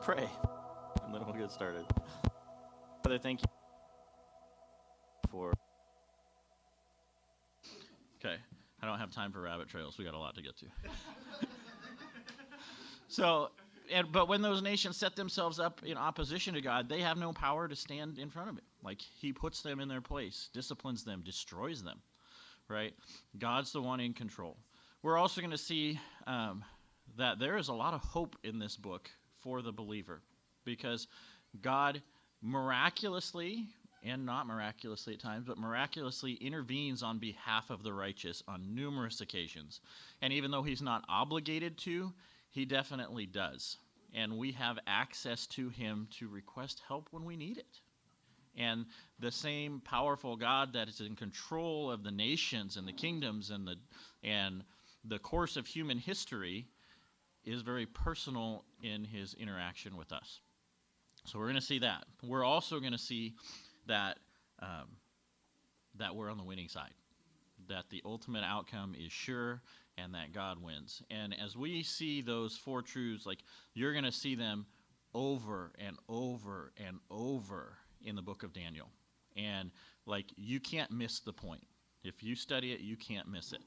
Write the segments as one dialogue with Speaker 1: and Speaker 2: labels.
Speaker 1: pray, and then we'll get started. Father, thank you for... Okay, I don't have time for rabbit trails. We got a lot to get to. But when those nations set themselves up in opposition to God, they have no power to stand in front of it. Like, he puts them in their place, disciplines them, destroys them, right? God's the one in control. We're also going to see that there is a lot of hope in this book for the believer, because God miraculously, and not miraculously at times, but miraculously intervenes on behalf of the righteous on numerous occasions. And even though he's not obligated to, he definitely does. And we have access to him to request help when we need it. And the same powerful God that is in control of the nations and the kingdoms and the course of human history is very personal in his interaction with us. So we're going to see that. We're also going to see that we're on the winning side, that the ultimate outcome is sure, and that God wins. And as we see those four truths, like, you're going to see them over and over and over in the book of Daniel. And, like, you can't miss the point. If you study it, you can't miss it.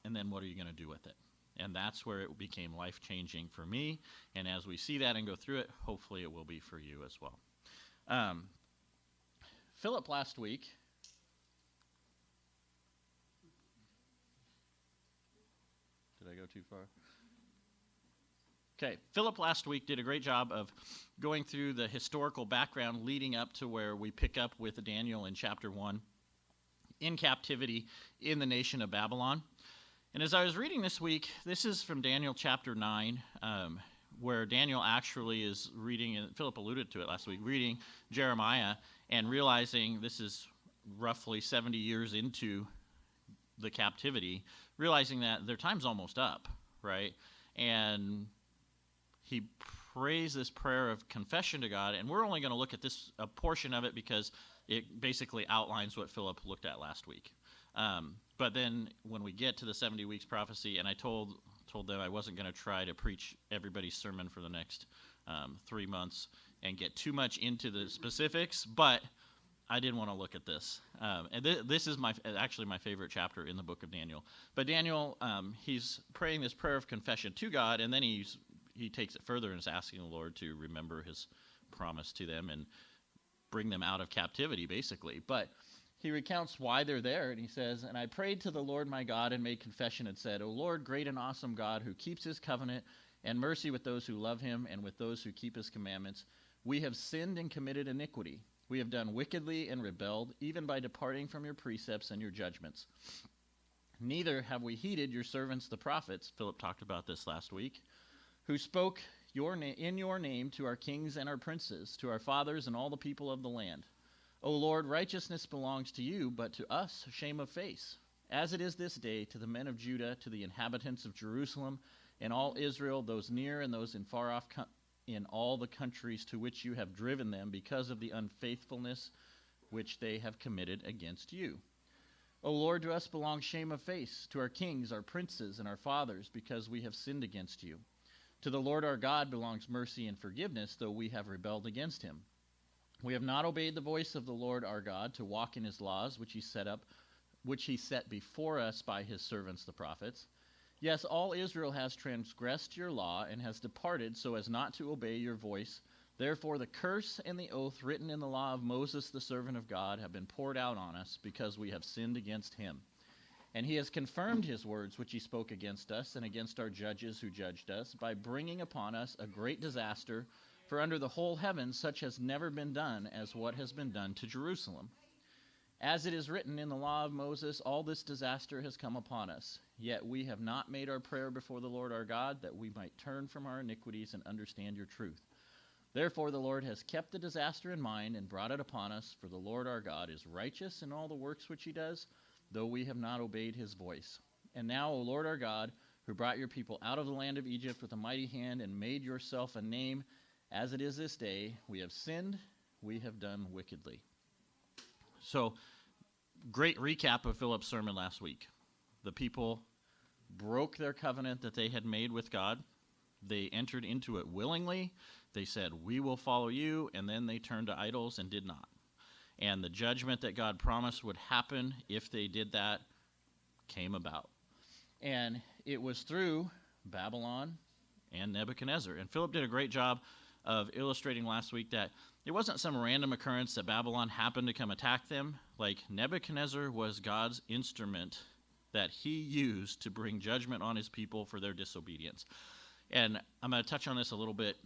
Speaker 1: And then what are you going to do with it? And that's where it became life-changing for me. And as we see that and go through it, hopefully it will be for you as well. Philip last week... Did I go too far? Okay, Philip last week did a great job of going through the historical background leading up to where we pick up with Daniel in chapter 1, in captivity in the nation of Babylon. And as I was reading this week, this is from Daniel chapter 9, where Daniel actually is reading, and Philip alluded to it last week, reading Jeremiah and realizing this is roughly 70 years into the captivity, realizing that their time's almost up, right? And he prays this prayer of confession to God, and we're only going to look at a portion of it because it basically outlines what Philip looked at last week. But then when we get to the 70 weeks prophecy, and I told them I wasn't going to try to preach everybody's sermon for the next 3 months and get too much into the specifics, but I did want to look at this. And this is actually my favorite chapter in the book of Daniel. But Daniel, he's praying this prayer of confession to God, and then he takes it further and is asking the Lord to remember his promise to them and bring them out of captivity, basically. But he recounts why they're there, and he says, "And I prayed to the Lord my God and made confession and said, O Lord, great and awesome God, who keeps his covenant and mercy with those who love him and with those who keep his commandments, we have sinned and committed iniquity. We have done wickedly and rebelled, even by departing from your precepts and your judgments. Neither have we heeded your servants the prophets," Philip talked about this last week, "who spoke in your name to our kings and our princes, to our fathers and all the people of the land. O Lord, righteousness belongs to you, but to us shame of face. As it is this day, to the men of Judah, to the inhabitants of Jerusalem, and all Israel, those near and those in far off in all the countries to which you have driven them because of the unfaithfulness which they have committed against you. O Lord, to us belongs shame of face, to our kings, our princes, and our fathers, because we have sinned against you. To the Lord our God belongs mercy and forgiveness, though we have rebelled against him. We have not obeyed the voice of the Lord our God to walk in his laws, which he set before us by his servants the prophets. Yes, all Israel has transgressed your law and has departed so as not to obey your voice. Therefore the curse and the oath written in the law of Moses the servant of God have been poured out on us because we have sinned against him. And he has confirmed his words which he spoke against us and against our judges who judged us by bringing upon us a great disaster, for under the whole heaven such has never been done as what has been done to Jerusalem. As it is written in the law of Moses, all this disaster has come upon us. Yet we have not made our prayer before the Lord our God, that we might turn from our iniquities and understand your truth. Therefore the Lord has kept the disaster in mind and brought it upon us, for the Lord our God is righteous in all the works which he does, though we have not obeyed his voice. And now, O Lord our God, who brought your people out of the land of Egypt with a mighty hand and made yourself a name, as it is this day, we have sinned, we have done wickedly." So, great recap of Philip's sermon last week. The people broke their covenant that they had made with God. They entered into it willingly. They said, "We will follow you," and then they turned to idols and did not. And the judgment that God promised would happen if they did that came about. And it was through Babylon and Nebuchadnezzar. And Philip did a great job of illustrating last week that it wasn't some random occurrence that Babylon happened to come attack them. Like, Nebuchadnezzar was God's instrument that he used to bring judgment on his people for their disobedience. And I'm going to touch on this a little bit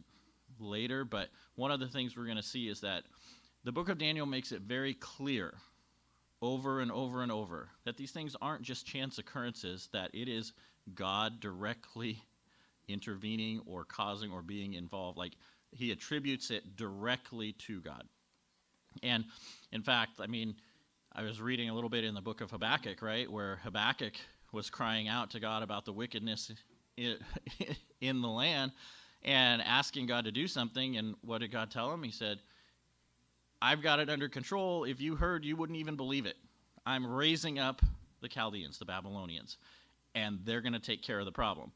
Speaker 1: later, but one of the things we're going to see is that the book of Daniel makes it very clear over and over and over that these things aren't just chance occurrences, that it is God directly intervening or causing or being involved. Like, he attributes it directly to God. And in fact, I mean, I was reading a little bit in the book of Habakkuk, right, where Habakkuk was crying out to God about the wickedness in the land and asking God to do something. And what did God tell him? He said, "I've got it under control. If you heard, you wouldn't even believe it. I'm raising up the Chaldeans, the Babylonians, and they're going to take care of the problem."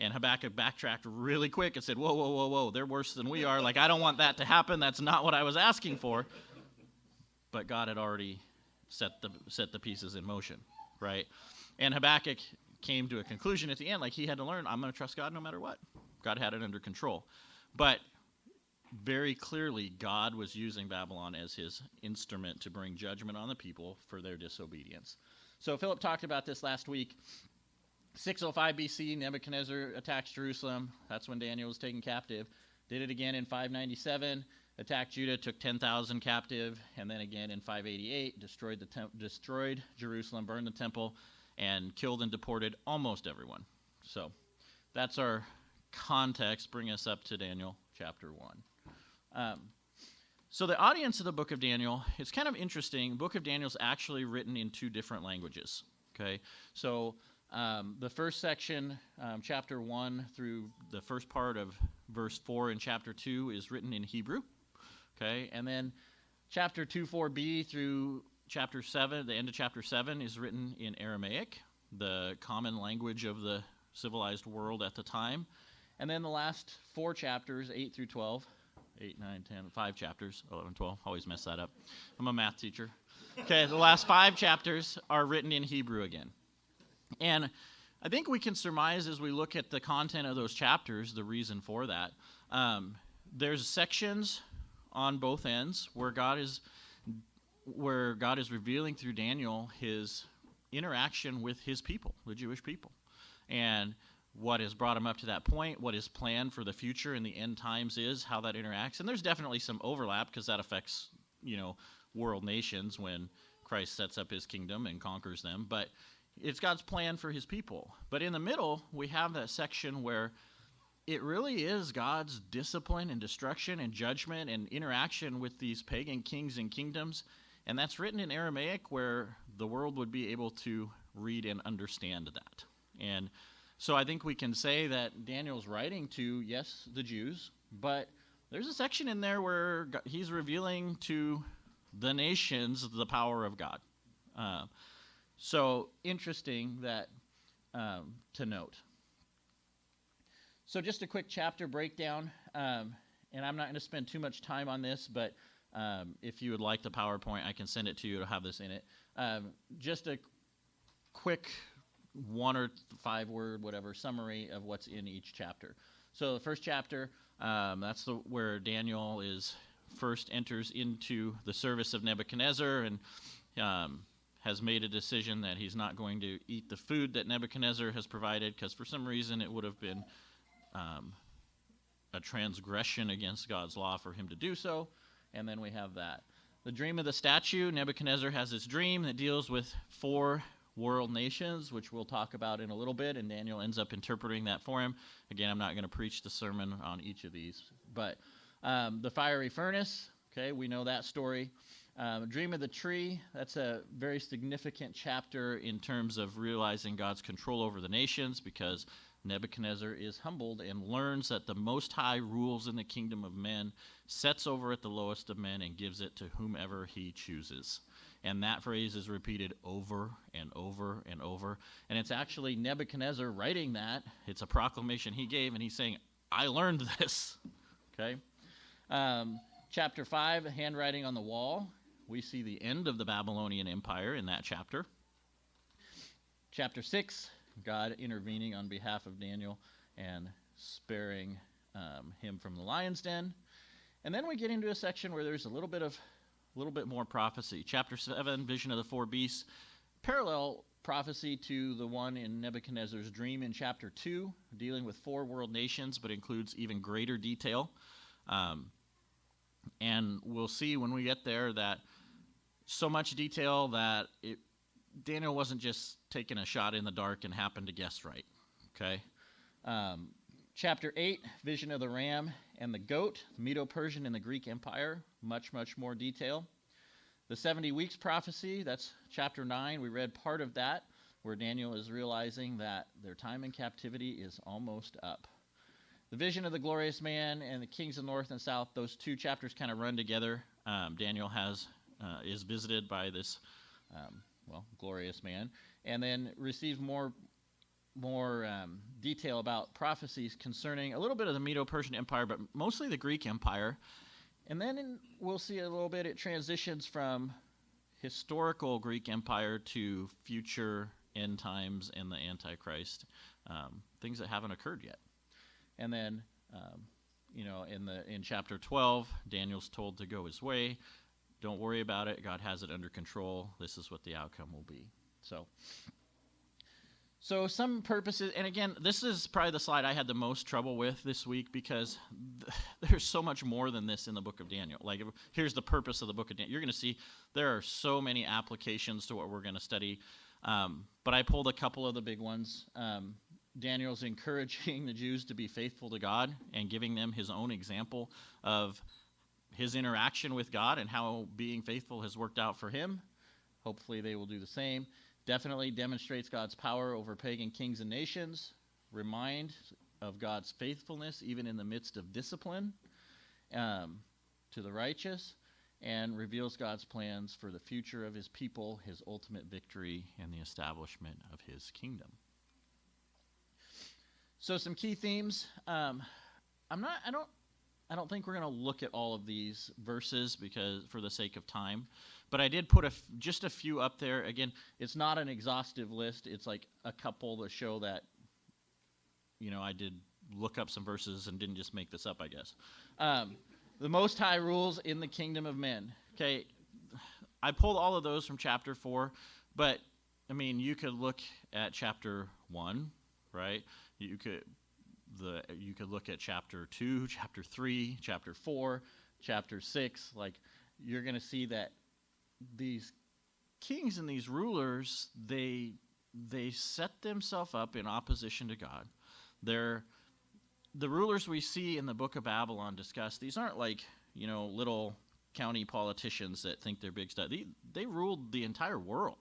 Speaker 1: And Habakkuk backtracked really quick and said, whoa, whoa, whoa, whoa, they're worse than we are. Like, I don't want that to happen. That's not what I was asking for. But God had already set the pieces in motion, right? And Habakkuk came to a conclusion at the end, like, he had to learn, I'm going to trust God no matter what. God had it under control. But very clearly, God was using Babylon as his instrument to bring judgment on the people for their disobedience. So Philip talked about this last week. 605 BC, Nebuchadnezzar attacks Jerusalem. That's when Daniel was taken captive. Did it again in 597, attacked Judah, took 10,000 captive, and then again in 588, destroyed Jerusalem, burned the temple, and killed and deported almost everyone. So that's our context. Bring us up to Daniel chapter 1. So the audience of the book of Daniel, it's kind of interesting. The book of Daniel is actually written in two different languages. Okay, so the first section, chapter 1 through the first part of verse 4 in chapter 2 is written in Hebrew. Okay, and then chapter 2:4b through chapter 7, the end of chapter 7, is written in Aramaic, the common language of the civilized world at the time. And then the last 4 chapters, 8 through 12, 8, 9, 10, 5 chapters, 11, 12, always mess that up. I'm a math teacher. Okay, the last 5 chapters are written in Hebrew again. And I think we can surmise as we look at the content of those chapters, the reason for that. There's sections on both ends where God is revealing through Daniel his interaction with his people, the Jewish people, and what has brought him up to that point, what his plan for the future in the end times is, how that interacts. And there's definitely some overlap because that affects, world nations when Christ sets up his kingdom and conquers them. But it's God's plan for his people. But in the middle, we have that section where it really is God's discipline and destruction and judgment and interaction with these pagan kings and kingdoms. And that's written in Aramaic, where the world would be able to read and understand that. And so I think we can say that Daniel's writing to, yes, the Jews, but there's a section in there where he's revealing to the nations the power of God. So interesting that to note. So just a quick chapter breakdown, and I'm not going to spend too much time on this, but if you would like the PowerPoint, I can send it to you. It'll have this in it. Just a quick 1 or 5 word, whatever, summary of what's in each chapter. So the first chapter, that's where Daniel first enters into the service of Nebuchadnezzar and has made a decision that he's not going to eat the food that Nebuchadnezzar has provided because for some reason it would have been a transgression against God's law for him to do so. And then we have that. The dream of the statue, Nebuchadnezzar has this dream that deals with 4 world nations, which we'll talk about in a little bit, and Daniel ends up interpreting that for him. Again, I'm not going to preach the sermon on each of these. But the fiery furnace, okay, we know that story. Dream of the tree, that's a very significant chapter in terms of realizing God's control over the nations because Nebuchadnezzar is humbled and learns that the Most High rules in the kingdom of men, sets over at the lowest of men, and gives it to whomever he chooses. And that phrase is repeated over and over and over. And it's actually Nebuchadnezzar writing that. It's a proclamation he gave, and he's saying, I learned this. Okay. Chapter 5, handwriting on the wall. We see the end of the Babylonian Empire in that chapter. Chapter 6, God intervening on behalf of Daniel and sparing him from the lion's den. And then we get into a section where there's a little bit more prophecy. Chapter 7, vision of the four beasts, parallel prophecy to the one in Nebuchadnezzar's dream in chapter 2, dealing with 4 world nations, but includes even greater detail. And we'll see when we get there that so much detail that Daniel wasn't just taking a shot in the dark and happened to guess right. Okay. Chapter 8, vision of the ram and the goat, Medo-Persian and the Greek Empire, much more detail. The 70 weeks prophecy, that's chapter 9. We read part of that, where Daniel is realizing that their time in captivity is almost up. The vision of the glorious man and the kings of north and south, those 2 chapters kind of run together. Daniel is visited by this, glorious man, and then receives more detail about prophecies concerning a little bit of the Medo-Persian Empire, but mostly the Greek Empire. And then we'll see a little bit, it transitions from historical Greek Empire to future end times and the Antichrist, things that haven't occurred yet. And then, in chapter 12, Daniel's told to go his way. Don't worry about it. God has it under control. This is what the outcome will be. So some purposes, and again, this is probably the slide I had the most trouble with this week because there's so much more than this in the book of Daniel. Like, here's the purpose of the book of Daniel. You're going to see there are so many applications to what we're going to study, but I pulled a couple of the big ones. Daniel's encouraging the Jews to be faithful to God and giving them his own example of his interaction with God and how being faithful has worked out for him. Hopefully they will do the same. Definitely demonstrates God's power over pagan kings and nations. Remind of God's faithfulness even in the midst of discipline to the righteous. And reveals God's plans for the future of his people, his ultimate victory, and the establishment of his kingdom. So some key themes. I don't think we're going to look at all of these verses because for the sake of time, but I did put just a few up there. Again, it's not an exhaustive list. It's like a couple to show that, I did look up some verses and didn't just make this up, I guess. The Most High rules in the kingdom of men. Okay, I pulled all of those from chapter 4, but, you could look at chapter 1, right? You could look at chapter 2, chapter 3, chapter 4, chapter 6. Like, you're going to see that these kings and these rulers, they set themselves up in opposition to God. The rulers we see in the book of Babylon discussed, these aren't like, little county politicians that think they're big stuff. They ruled the entire world.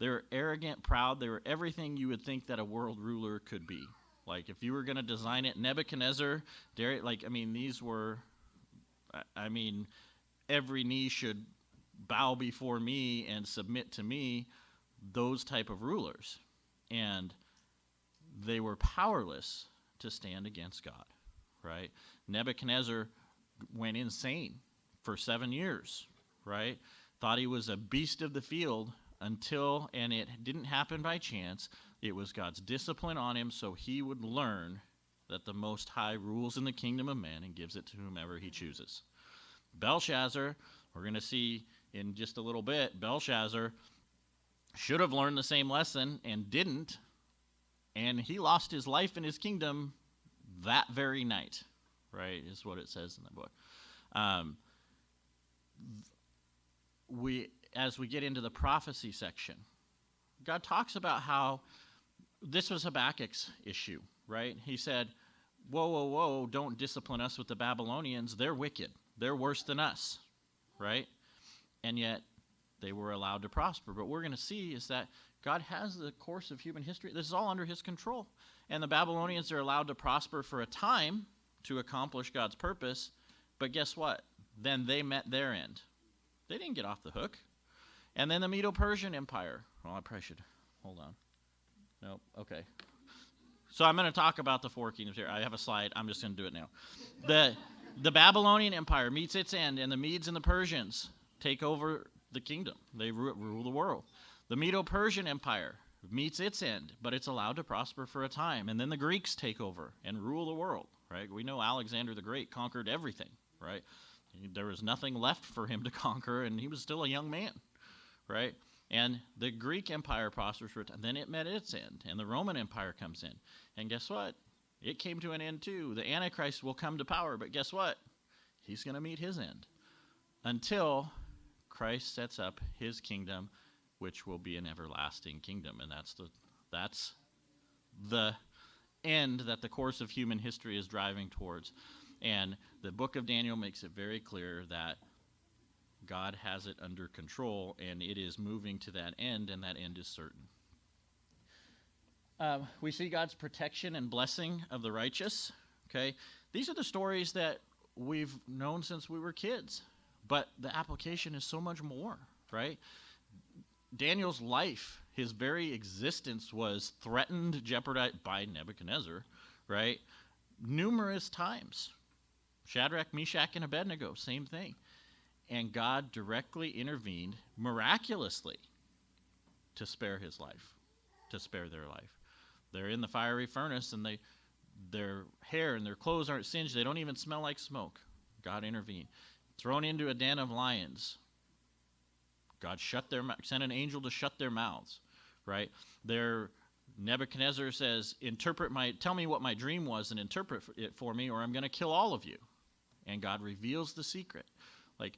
Speaker 1: They were arrogant, proud. They were everything you would think that a world ruler could be. Like, if you were going to design it, Nebuchadnezzar, these were, every knee should bow before me and submit to me, those type of rulers. And they were powerless to stand against God, right? Nebuchadnezzar went insane for 7 years, right? Thought he was a beast of the field until, and it didn't happen by chance, it was God's discipline on him so he would learn that the Most High rules in the kingdom of man and gives it to whomever he chooses. Belshazzar, we're going to see in just a little bit, Belshazzar should have learned the same lesson and didn't, and he lost his life and his kingdom that very night, right, is what it says in the book. As we get into the prophecy section, God talks about how this was Habakkuk's issue, right? He said, whoa, don't discipline us with the Babylonians. They're wicked. They're worse than us, right? And yet they were allowed to prosper. But what we're going to see is that God has the course of human history. This is all under his control. And the Babylonians are allowed to prosper for a time to accomplish God's purpose. But guess what? Then they met their end. They didn't get off the hook. And then the Medo-Persian Empire. Well, I probably should. Hold on. Nope. Okay. So I'm going to talk about the four kingdoms here. I have a slide. I'm just going to do it now. The Babylonian Empire meets its end, and the Medes and the Persians take over the kingdom. They rule the world. The Medo-Persian Empire meets its end, but it's allowed to prosper for a time. And then the Greeks take over and rule the world, right? We know Alexander the Great conquered everything, right? There was nothing left for him to conquer, and he was still a young man, right? And the Greek Empire prospers for a time. Then it met its end, and the Roman Empire comes in. And guess what? It came to an end too. The Antichrist will come to power, but guess what? He's going to meet his end until Christ sets up his kingdom, which will be an everlasting kingdom. And that's the end that the course of human history is driving towards. And the book of Daniel makes it very clear that God has it under control, and it is moving to that end, and that end is certain. We see God's protection and blessing of the righteous. Okay, these are the stories that we've known since we were kids, but the application is so much more, right? Daniel's life, his very existence was threatened, jeopardized by Nebuchadnezzar, right? Numerous times. Shadrach, Meshach, and Abednego, same thing. And God directly intervened miraculously to spare his life, to spare their life. They're in the fiery furnace, and their hair and their clothes aren't singed. They don't even smell like smoke. God intervened. Thrown into a den of lions. God sent an angel to shut their mouths, right? Nebuchadnezzar says, tell me what my dream was and interpret it for me, or I'm going to kill all of you. And God reveals the secret. Like,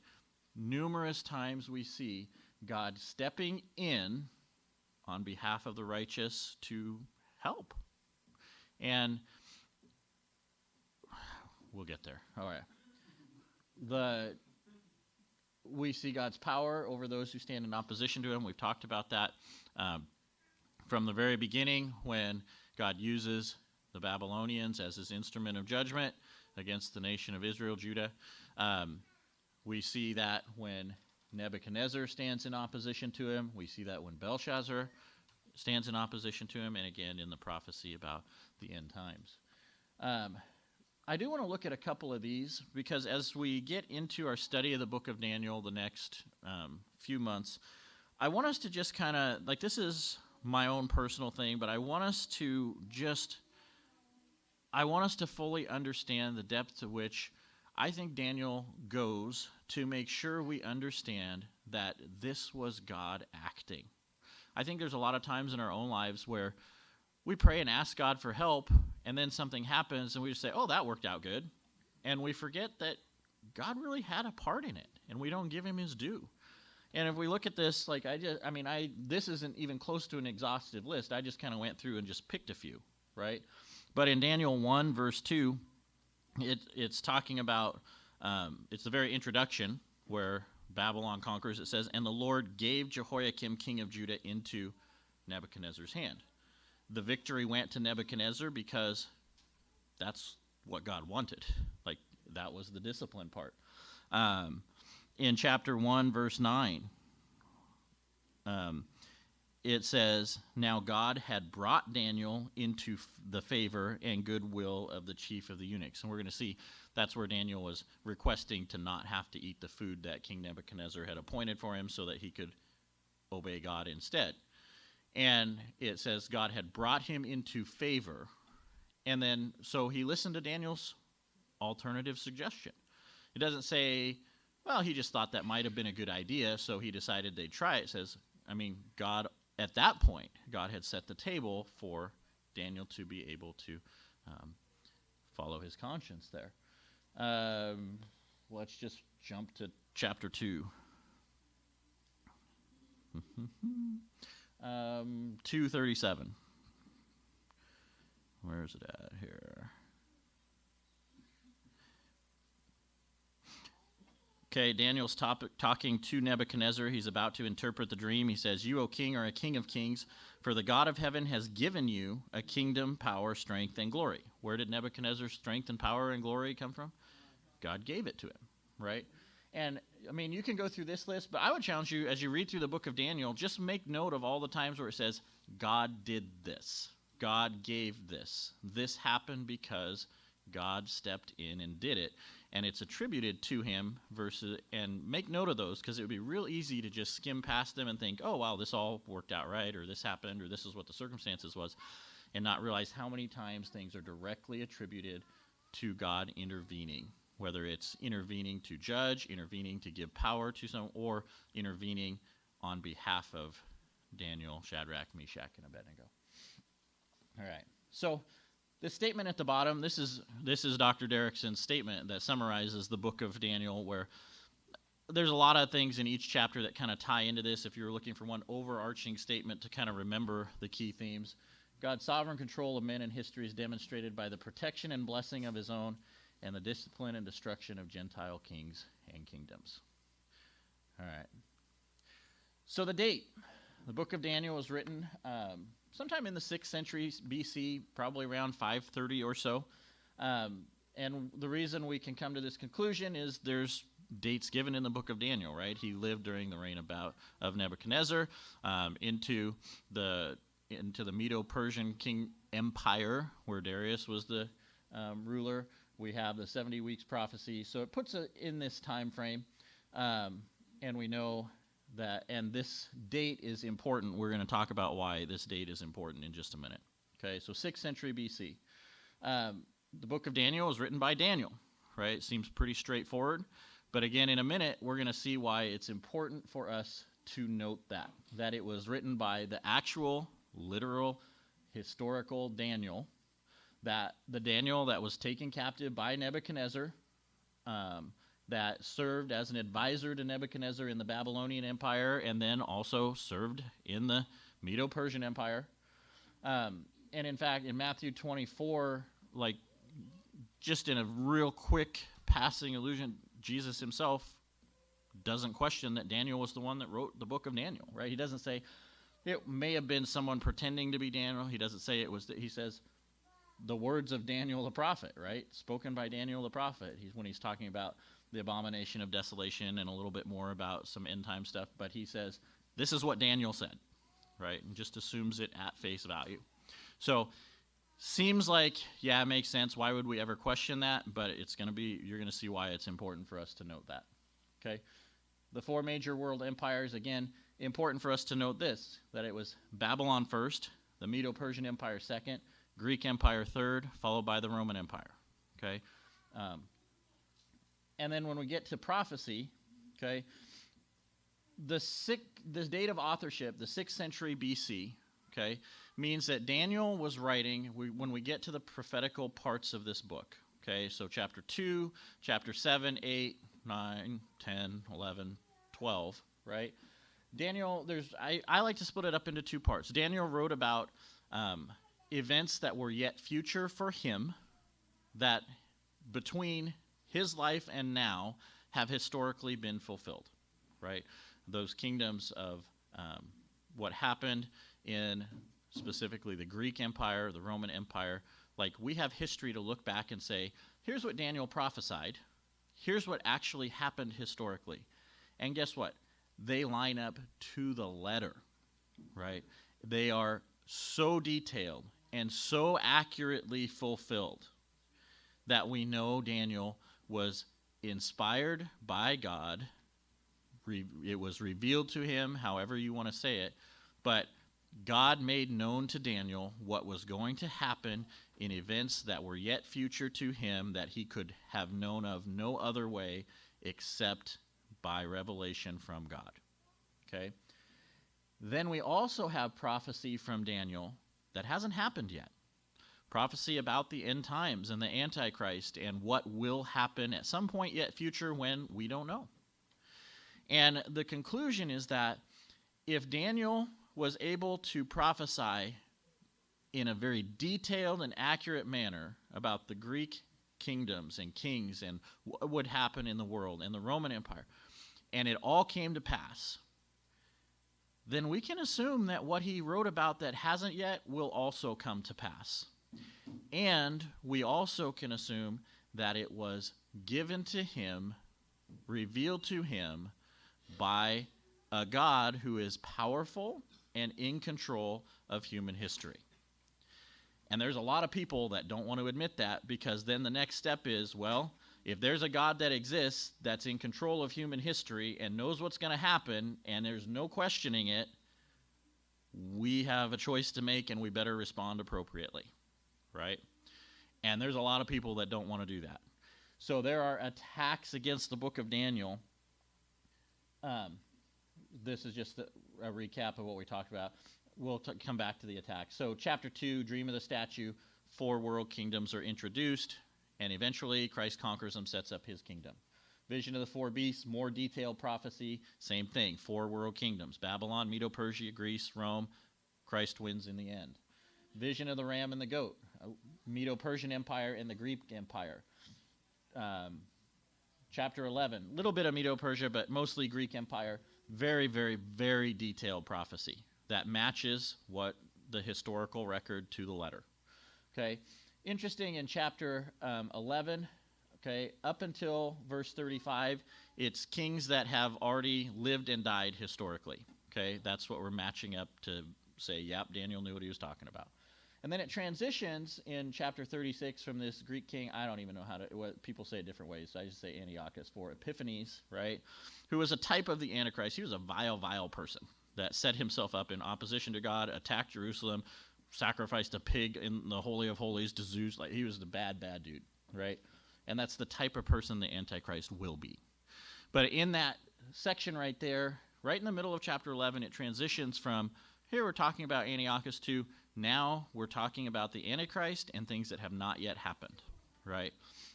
Speaker 1: numerous times we see God stepping in on behalf of the righteous to help. And we'll get there. All right. We see God's power over those who stand in opposition to him. We've talked about that from the very beginning, when God uses the Babylonians as his instrument of judgment against the nation of Israel, Judah. We see that when Nebuchadnezzar stands in opposition to him. We see that when Belshazzar stands in opposition to him, and again in the prophecy about the end times. I do want to look at a couple of these, because as we get into our study of the book of Daniel the next few months, I want us to just kind of, like, this is my own personal thing, but I want us to fully understand the depth to which I think Daniel goes to make sure we understand that this was God acting. I think there's a lot of times in our own lives where we pray and ask God for help, and then something happens, and we just say, oh, that worked out good. And we forget that God really had a part in it, and we don't give him his due. And if we look at this, like, this isn't even close to an exhaustive list. I just kind of went through and just picked a few, right? But in Daniel 1, verse 2, it's talking about, it's the very introduction where Babylon conquers. It says, and the Lord gave Jehoiakim, king of Judah, into Nebuchadnezzar's hand. The victory went to Nebuchadnezzar because that's what God wanted. Like, that was the discipline part. In chapter 1, verse 9, it says, now God had brought Daniel into the favor and goodwill of the chief of the eunuchs. And we're going to see that's where Daniel was requesting to not have to eat the food that King Nebuchadnezzar had appointed for him so that he could obey God instead. And it says God had brought him into favor. And then, so he listened to Daniel's alternative suggestion. It doesn't say, well, he just thought that might have been a good idea, so he decided they'd try it. It says, God, at that point, God had set the table for Daniel to be able to follow his conscience there. Let's just jump to chapter 2. 2:37. Where is it at here? Okay, Daniel's talking to Nebuchadnezzar. He's about to interpret the dream. He says, you, O king, are a king of kings, for the God of heaven has given you a kingdom, power, strength, and glory. Where did Nebuchadnezzar's strength and power and glory come from? God gave it to him, right? And, you can go through this list, but I would challenge you, as you read through the book of Daniel, just make note of all the times where it says, God did this. God gave this. This happened because God stepped in and did it, and it's attributed to him and make note of those, because it would be real easy to just skim past them and think, oh, wow, this all worked out right, or this happened, or this is what the circumstances was, and not realize how many times things are directly attributed to God intervening, whether it's intervening to judge, intervening to give power to someone, or intervening on behalf of Daniel, Shadrach, Meshach, and Abednego. All right, so this statement at the bottom, this is Dr. Derrickson's statement that summarizes the book of Daniel, where there's a lot of things in each chapter that kind of tie into this. If you're looking for one overarching statement to kind of remember the key themes, God's sovereign control of men and history is demonstrated by the protection and blessing of his own and the discipline and destruction of Gentile kings and kingdoms. All right. So the date. The book of Daniel was written sometime in the 6th century BC, probably around 530 or so. And the reason we can come to this conclusion is there's dates given in the book of Daniel, right? He lived during the reign of Nebuchadnezzar into the Medo-Persian king empire, where Darius was the ruler. We have the 70 weeks prophecy, so it puts it in this time frame, and we know that, and this date is important. We're going to talk about why this date is important in just a minute. Okay, so 6th century BC. The book of Daniel was written by Daniel, right? It seems pretty straightforward, but again, in a minute, we're going to see why it's important for us to note that it was written by the actual, literal, historical Daniel, that the Daniel that was taken captive by Nebuchadnezzar, that served as an advisor to Nebuchadnezzar in the Babylonian Empire, and then also served in the Medo-Persian Empire. And in fact, in Matthew 24, like just in a real quick passing allusion, Jesus himself doesn't question that Daniel was the one that wrote the book of Daniel, right? He doesn't say it may have been someone pretending to be Daniel. He doesn't say it was, he says the words of Daniel the prophet, right? Spoken by Daniel the prophet. When he's talking about the abomination of desolation and a little bit more about some end time stuff, but he says, this is what Daniel said, right? And just assumes it at face value. So seems like, yeah, it makes sense. Why would we ever question that? But you're going to see why it's important for us to note that. Okay. The 4 major world empires, again, important for us to note this, that it was Babylon first, the Medo-Persian Empire second, Greek Empire third, followed by the Roman Empire. Okay. And then when we get to prophecy, okay, the date of authorship, the 6th century BC, okay, means that Daniel was writing when we get to the prophetical parts of this book. Okay, so chapter 2, chapter 7, 8, 9, 10, 11, 12, right? Daniel, I like to split it up into 2 parts. Daniel wrote about events that were yet future for him, that between his life and now have historically been fulfilled, right? Those kingdoms of what happened in specifically the Greek Empire, the Roman Empire, like we have history to look back and say, here's what Daniel prophesied, here's what actually happened historically. And guess what? They line up to the letter, right? They are so detailed and so accurately fulfilled that we know Daniel was inspired by God. It was revealed to him, however you want to say it, but God made known to Daniel what was going to happen in events that were yet future to him, that he could have known of no other way except by revelation from God. Okay? Then we also have prophecy from Daniel that hasn't happened yet. Prophecy about the end times and the Antichrist and what will happen at some point yet future when we don't know. And the conclusion is that if Daniel was able to prophesy in a very detailed and accurate manner about the Greek kingdoms and kings and what would happen in the world and the Roman Empire, and it all came to pass, then we can assume that what he wrote about that hasn't yet will also come to pass. And we also can assume that it was given to him, revealed to him by a God who is powerful and in control of human history. And there's a lot of people that don't want to admit that, because then the next step is, well, if there's a God that exists, that's in control of human history and knows what's going to happen, and there's no questioning it, we have a choice to make, and we better respond appropriately, right? And there's a lot of people that don't want to do that. So there are attacks against the book of Daniel. This is just a recap of what we talked about. We'll come back to the attack. So chapter 2, dream of the statue, 4 world kingdoms are introduced, and eventually Christ conquers them, sets up his kingdom. Vision of the 4 beasts, more detailed prophecy, same thing, 4 world kingdoms, Babylon, Medo-Persia, Greece, Rome. Christ wins in the end. Vision of the ram and the goat, Medo-Persian Empire and the Greek Empire. Chapter 11, a little bit of Medo-Persia, but mostly Greek Empire. Very, very, very detailed prophecy that matches what the historical record to the letter. Okay, interesting in chapter 11, okay, up until verse 35, it's kings that have already lived and died historically. Okay, that's what we're matching up to say, yep, Daniel knew what he was talking about. And then it transitions in chapter 36 from this Greek king, I don't even know what people say it different ways, so I just say Antiochus for Epiphanes, right, who was a type of the Antichrist. He was a vile, vile person that set himself up in opposition to God, attacked Jerusalem, sacrificed a pig in the Holy of Holies to Zeus. Like, he was the bad, bad dude, right? And that's the type of person the Antichrist will be. But in that section right there, right in the middle of chapter 11, it transitions from, here we're talking about Antiochus, to now we're talking about the Antichrist and things that have not yet happened, right?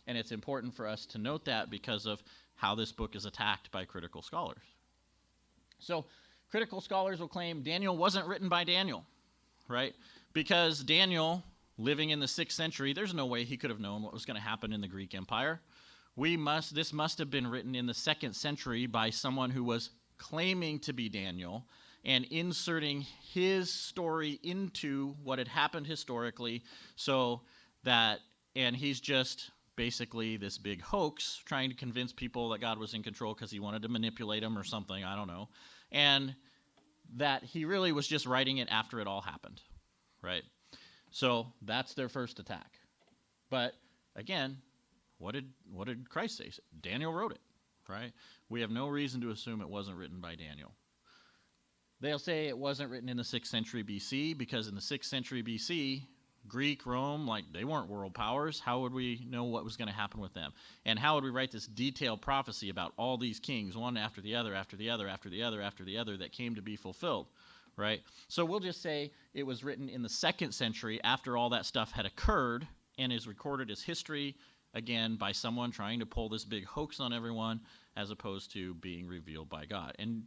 Speaker 1: And it's important for us to note that because of how this book is attacked by critical scholars. So critical scholars will claim Daniel wasn't written by Daniel, right? Because Daniel, living in the 6th century, there's no way he could have known what was going to happen in the Greek Empire. This must have been written in the 2nd century by someone who was claiming to be Daniel and inserting his story into what had happened historically, so that, and he's just basically this big hoax trying to convince people that God was in control because he wanted to manipulate them or something, I don't know, and that he really was just writing it after it all happened, right? So that's their first attack. But again, what did Christ say? Daniel wrote it, right? We have no reason to assume it wasn't written by Daniel. They'll say it wasn't written in the 6th century BC because in the 6th century BC, Greek, Rome, like, they weren't world powers. How would we know what was going to happen with them? And how would we write this detailed prophecy about all these kings, one after the other, after the other, after the other, after the other, that came to be fulfilled, right? So we'll just say it was written in the 2nd century after all that stuff had occurred and is recorded as history, again, by someone trying to pull this big hoax on everyone as opposed to being revealed by God. And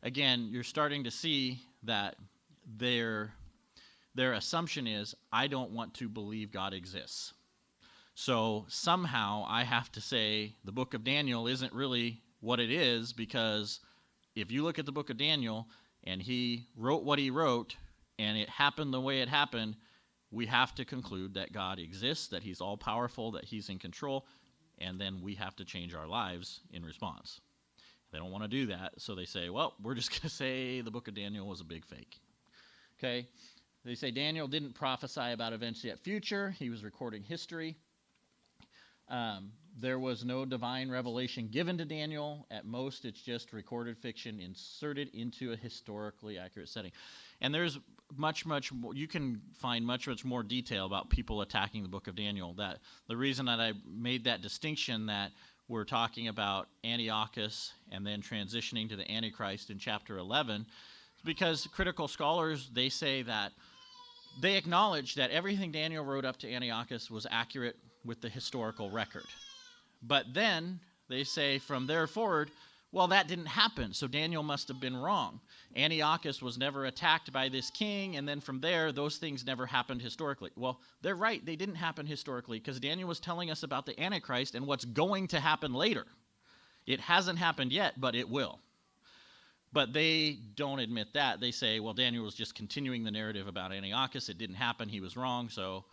Speaker 1: again, you're starting to see that their assumption is, I don't want to believe God exists. So somehow I have to say the book of Daniel isn't really what it is, because if you look at the book of Daniel and he wrote what he wrote and it happened the way it happened, we have to conclude that God exists, that he's all-powerful, that he's in control, and then we have to change our lives in response. They don't want to do that, so they say, well, we're just going to say the book of Daniel was a big fake. Okay? They say Daniel didn't prophesy about events yet future. He was recording history. There was no divine revelation given to Daniel. At most, it's just recorded fiction inserted into a historically accurate setting. And there's much more, you can find much more detail about people attacking the book of Daniel. That the reason that I made that distinction that we're talking about Antiochus and then transitioning to the Antichrist in chapter 11 is because critical scholars, they say that they acknowledge that everything Daniel wrote up to Antiochus was accurate with the historical record. But then they say from there forward, well, that didn't happen, so Daniel must have been wrong. Antiochus was never attacked by this king, and then from there, those things never happened historically. Well, they're right, they didn't happen historically, because Daniel was telling us about the Antichrist and what's going to happen later. It hasn't happened yet, but it will. But they don't admit that. They say, well, Daniel was just continuing the narrative about Antiochus. It didn't happen, he was wrong, so,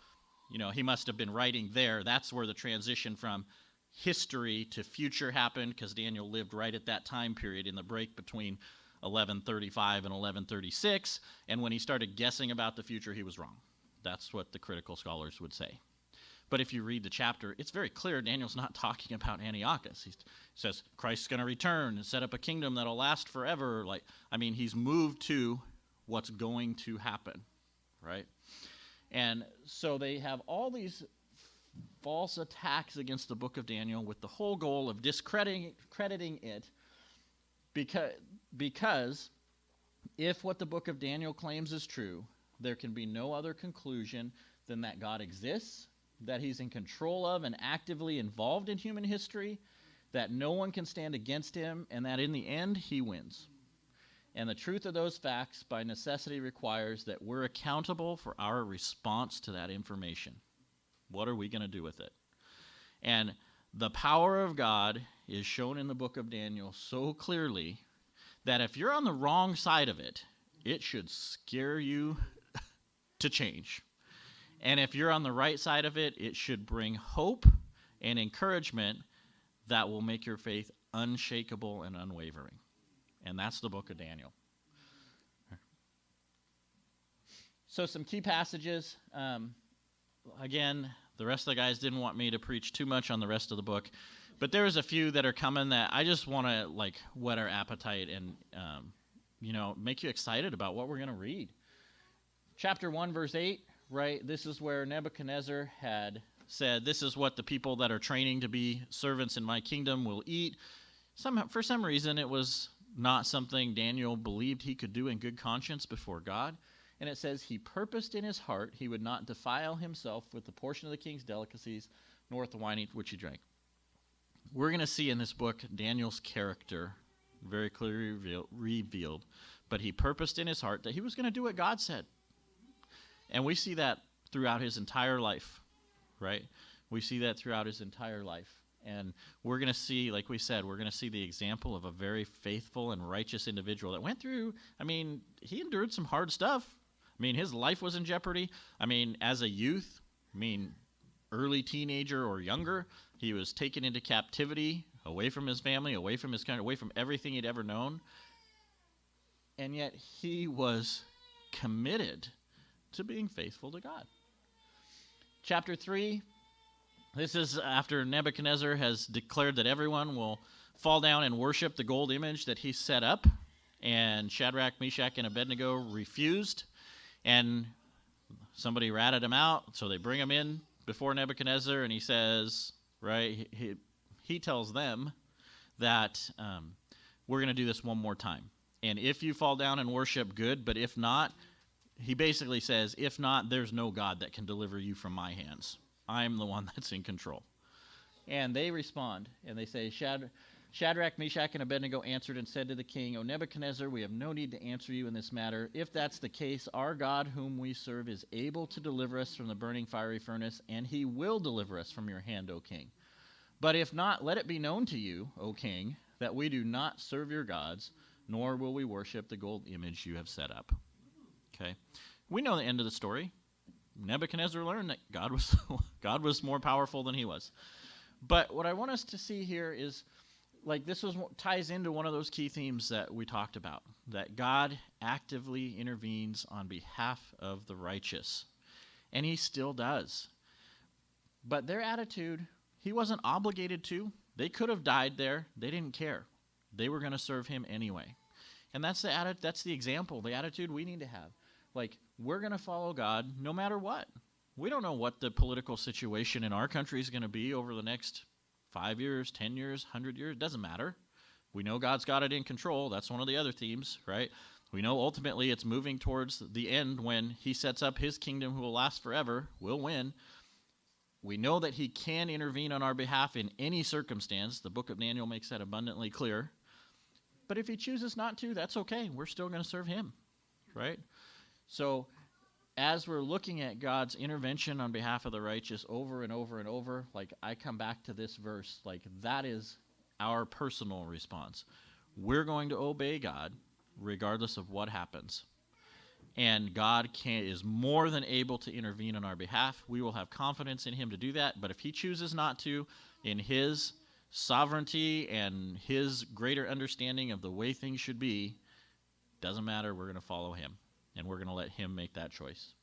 Speaker 1: he must have been writing there. That's where the transition from history to future happened, because Daniel lived right at that time period in the break between 1135 and 1136, and when he started guessing about the future, he was wrong. That's what the critical scholars would say. But if you read the chapter, it's very clear Daniel's not talking about Antiochus. He says Christ's going to return and set up a kingdom that'll last forever. He's moved to what's going to happen, right? And so they have all these false attacks against the book of Daniel with the whole goal of discrediting it, because if what the book of Daniel claims is true, there can be no other conclusion than that God exists, that he's in control of and actively involved in human history, that no one can stand against him, and that in the end, he wins. And the truth of those facts, by necessity, requires that we're accountable for our response to that information. What are we going to do with it? And the power of God is shown in the book of Daniel so clearly that if you're on the wrong side of it, it should scare you to change. And if you're on the right side of it, it should bring hope and encouragement that will make your faith unshakable and unwavering. And that's the book of Daniel. So some key passages. Again, the rest of the guys didn't want me to preach too much on the rest of the book, but there's a few that are coming that I just want to whet our appetite and make you excited about what we're going to read. Chapter 1, verse 8, right? This is where Nebuchadnezzar had said, "This is what the people that are training to be servants in my kingdom will eat." For some reason, it was not something Daniel believed he could do in good conscience before God. And it says, he purposed in his heart he would not defile himself with the portion of the king's delicacies, nor with the wine which he drank. We're going to see in this book Daniel's character very clearly revealed. But he purposed in his heart that he was going to do what God said. And we see that throughout his entire life, right? We see that throughout his entire life. And we're going to see, like we said, we're going to see the example of a very faithful and righteous individual that went through, he endured some hard stuff. His life was in jeopardy. As a youth, early teenager or younger, he was taken into captivity, away from his family, away from his country, away from everything he'd ever known. And yet he was committed to being faithful to God. Chapter 3, this is after Nebuchadnezzar has declared that everyone will fall down and worship the gold image that he set up, and Shadrach, Meshach, and Abednego refused. And somebody ratted him out, so they bring him in before Nebuchadnezzar, and he says, right, he tells them that we're going to do this one more time. And if you fall down and worship, good, but if not, he basically says, if not, there's no God that can deliver you from my hands. I'm the one that's in control. And they respond, and they say, Shadrach, Meshach, and Abednego answered and said to the king, O Nebuchadnezzar, we have no need to answer you in this matter. If that's the case, our God whom we serve is able to deliver us from the burning fiery furnace, and he will deliver us from your hand, O king. But if not, let it be known to you, O king, that we do not serve your gods, nor will we worship the gold image you have set up. Okay? We know the end of the story. Nebuchadnezzar learned that God was more powerful than he was. But what I want us to see here is, this ties into one of those key themes that we talked about, that God actively intervenes on behalf of the righteous. And he still does. But their attitude, he wasn't obligated to. They could have died there. They didn't care. They were going to serve him anyway. And that's the example, the attitude we need to have. We're going to follow God no matter what. We don't know what the political situation in our country is going to be over the next 5 years, 10 years, 100 years. It doesn't matter. We know God's got it in control. That's one of the other themes, right? We know ultimately it's moving towards the end when he sets up his kingdom who will last forever, will win. We know that he can intervene on our behalf in any circumstance. The book of Daniel makes that abundantly clear. But if he chooses not to, that's okay. We're still going to serve him, right? So as we're looking at God's intervention on behalf of the righteous over and over and over, I come back to this verse, that is our personal response. We're going to obey God regardless of what happens. And God is more than able to intervene on our behalf. We will have confidence in him to do that. But if he chooses not to, in his sovereignty and his greater understanding of the way things should be, doesn't matter. We're going to follow him. And we're going to let him make that choice.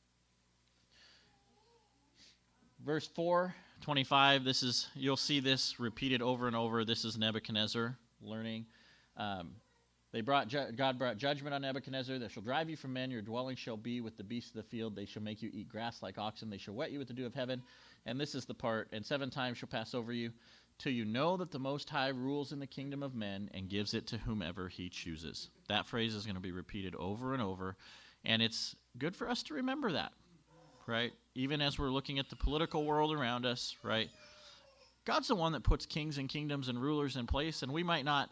Speaker 1: Verse 4:25. You'll see this repeated over and over. This is Nebuchadnezzar learning. God brought judgment on Nebuchadnezzar. That shall drive you from men. Your dwelling shall be with the beasts of the field. They shall make you eat grass like oxen. They shall wet you with the dew of heaven. And this is the part. And 7 times shall pass over you, till you know that the Most High rules in the kingdom of men and gives it to whomever he chooses. That phrase is going to be repeated over and over. And it's good for us to remember that, right? Even as we're looking at the political world around us, right? God's the one that puts kings and kingdoms and rulers in place, and we might not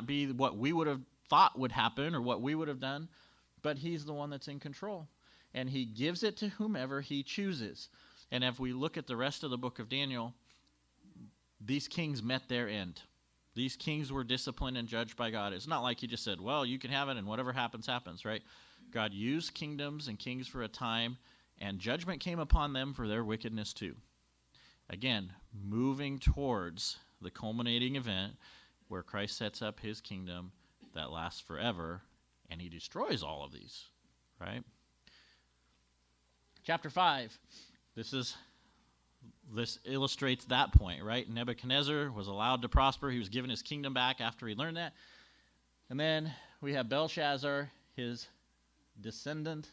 Speaker 1: be what we would have thought would happen or what we would have done, but he's the one that's in control, and he gives it to whomever he chooses. And if we look at the rest of the book of Daniel, these kings met their end. These kings were disciplined and judged by God. It's not like he just said, well, you can have it and whatever happens, happens, right? God used kingdoms and kings for a time, and judgment came upon them for their wickedness too. Again, moving towards the culminating event where Christ sets up his kingdom that lasts forever, and he destroys all of these, right? Chapter 5, this illustrates that point, right? Nebuchadnezzar was allowed to prosper. He was given his kingdom back after he learned that. And then we have Belshazzar, his descendant,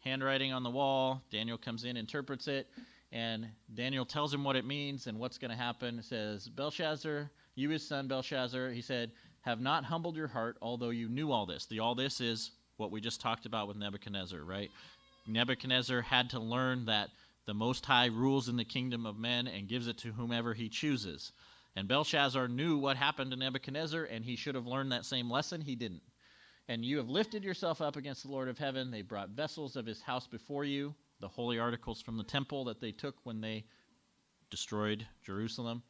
Speaker 1: handwriting on the wall. Daniel comes in, interprets it, and Daniel tells him what it means and what's going to happen. It says, Belshazzar, you his son Belshazzar, he said, have not humbled your heart, although you knew all this. The all this is what we just talked about with Nebuchadnezzar, right? Nebuchadnezzar had to learn that the Most High rules in the kingdom of men and gives it to whomever he chooses. And Belshazzar knew what happened to Nebuchadnezzar, and he should have learned that same lesson. He didn't. And you have lifted yourself up against the Lord of heaven. They brought vessels of his house before you, the holy articles from the temple that they took when they destroyed Jerusalem.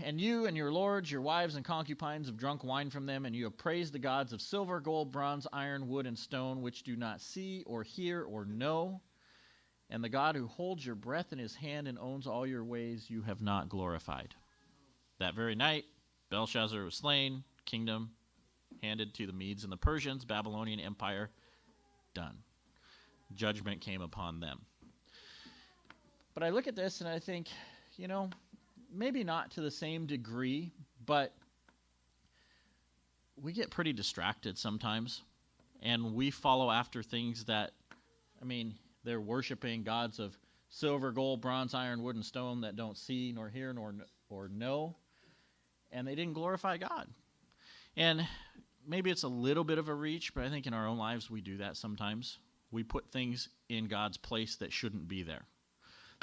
Speaker 1: And you and your lords, your wives and concubines have drunk wine from them, and you have praised the gods of silver, gold, bronze, iron, wood, and stone, which do not see or hear or know. And the God who holds your breath in his hand and owns all your ways, you have not glorified. That very night, Belshazzar was slain, kingdom handed to the Medes and the Persians, Babylonian Empire, done. Judgment came upon them. But I look at this and I think, maybe not to the same degree, but we get pretty distracted sometimes, and we follow after things that, they're worshiping gods of silver, gold, bronze, iron, wood, and stone that don't see, nor hear, nor know, and they didn't glorify God. And maybe it's a little bit of a reach, but I think in our own lives we do that sometimes. We put things in God's place that shouldn't be there.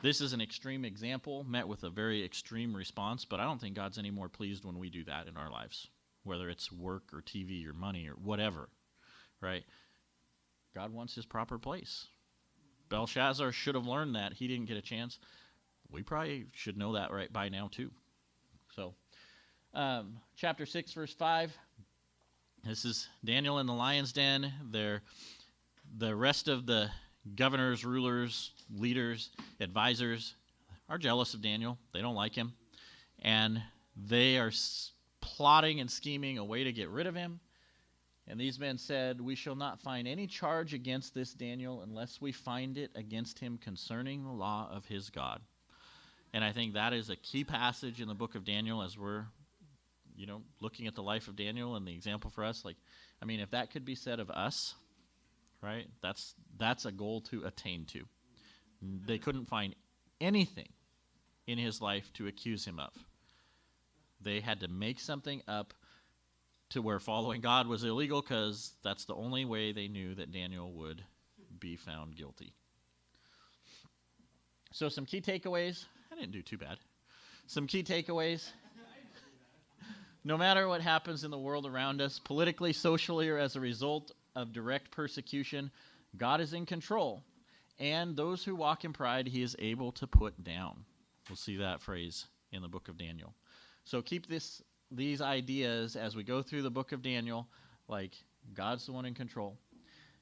Speaker 1: This is an extreme example, met with a very extreme response, but I don't think God's any more pleased when we do that in our lives, whether it's work or TV or money or whatever, right? God wants his proper place. Belshazzar should have learned that. He didn't get a chance. We probably should know that right by now too. So, chapter 6, verse 5. This is Daniel in the lion's den. The rest of the governors, rulers, leaders, advisors are jealous of Daniel. They don't like him. And they are plotting and scheming a way to get rid of him. And these men said, we shall not find any charge against this Daniel unless we find it against him concerning the law of his God. And I think that is a key passage in the book of Daniel as we're, looking at the life of Daniel and the example for us. If that could be said of us, right, that's a goal to attain to. They couldn't find anything in his life to accuse him of. They had to make something up to where following God was illegal, because that's the only way they knew that Daniel would be found guilty. So some key takeaways. I didn't do too bad. Some key takeaways. No matter what happens in the world around us, politically, socially, or as a result of direct persecution, God is in control. And those who walk in pride, he is able to put down. We'll see that phrase in the book of Daniel. So keep these ideas as we go through the book of Daniel, like God's the one in control.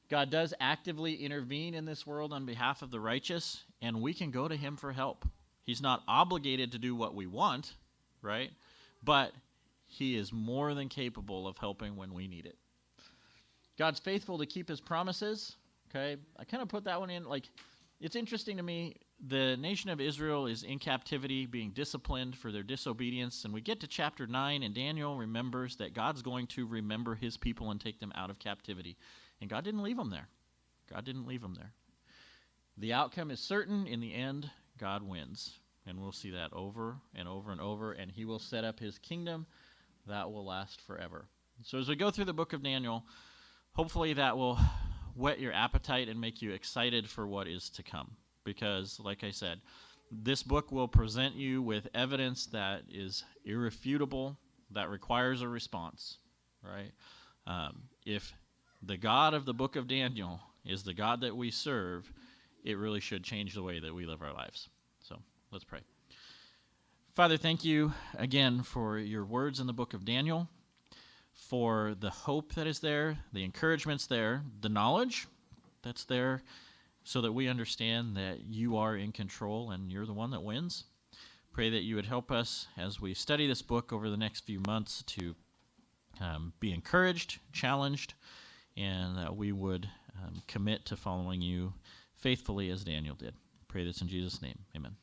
Speaker 1: God does actively intervene in this world on behalf of the righteous, and we can go to him for help. He's not obligated to do what we want, right? But he is more than capable of helping when we need it. God's faithful to keep his promises, okay? I kind of put that one in, It's interesting to me, the nation of Israel is in captivity, being disciplined for their disobedience, and we get to chapter 9, and Daniel remembers that God's going to remember his people and take them out of captivity. And God didn't leave them there. God didn't leave them there. The outcome is certain. In the end, God wins. And we'll see that over and over and over, and he will set up his kingdom that will last forever. So as we go through the book of Daniel, hopefully that will whet your appetite and make you excited for what is to come. Because, like I said, this book will present you with evidence that is irrefutable, that requires a response, right? If the God of the book of Daniel is the God that we serve, it really should change the way that we live our lives. So let's pray. Father, thank you again for your words in the book of Daniel, for the hope that is there, the encouragements there, the knowledge that's there, so that we understand that you are in control and you're the one that wins. Pray that you would help us as we study this book over the next few months to be encouraged, challenged, and that we would commit to following you faithfully as Daniel did. Pray this in Jesus' name. Amen.